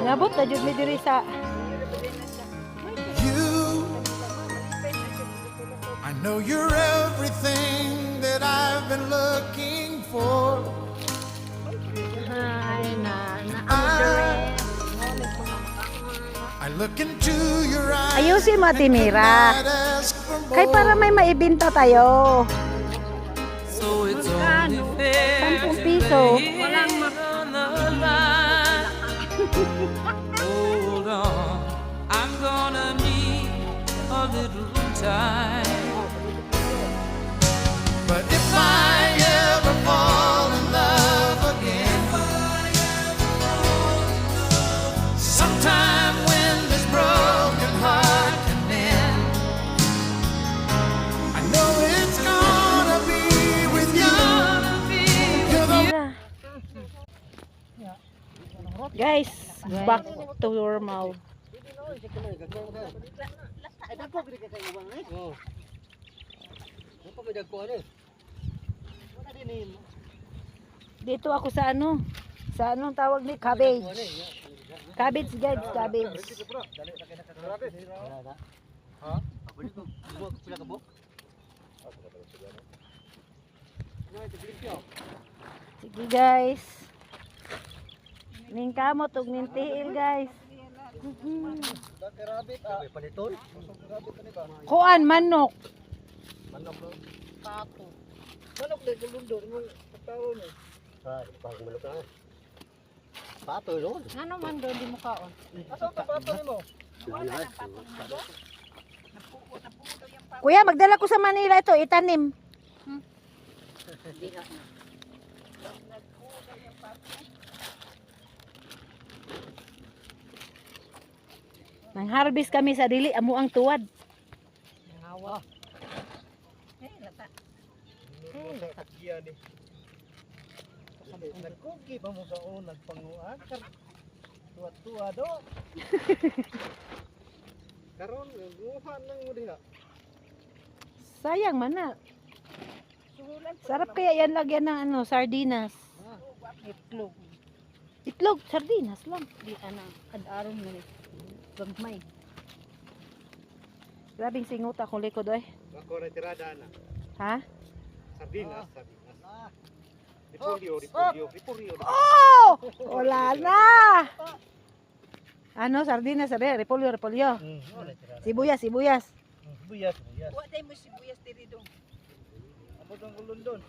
Ngabot na jud mi diri sa You, I know you're everything that I've been looking for. Ay na I look into your eyes. Ayusin mo, Ate Mira. and ask for more. Kay para may maibenta tayo. So it's only fair 10 piso. Walang Hold on, I'm gonna need a little time. But if I ever fall in love again, sometime when this broken heart can end, I know it's gonna be with you. You're the Guys, back to normal. Dito ako sa ano? Sa anong tawag ni cabbage? Cabbage guys, cabbage. Sige guys. Ning kamot ug ning tiil guys. Kuan manok. Ano man doon di mo kaon? Kuya, magdala ko sa Manila ito, itanim. Nang harvest kami sa dili amo ang tuwad. Nangawa. Lata. Nagkugi pa mo sa unang panguan. Tuwa-tuwa do. Karon guha nang mo diha. Sayang man na. Sarap kaya yan lagyan ng ano, sardinas. Itlog. Itlog, sardinas lang. Di ana ad-aron na ni. Gagmay. Grabing singot akong likod oy. Ako na tirada na. Ha? Sardinas, sardinas. Repolyo. Oh! Wala na! Ano, sardinas, sabi, repolyo. Sibuyas. Buyas. Wa tay mo sibuyas diri dong. Amo tong kulon doon.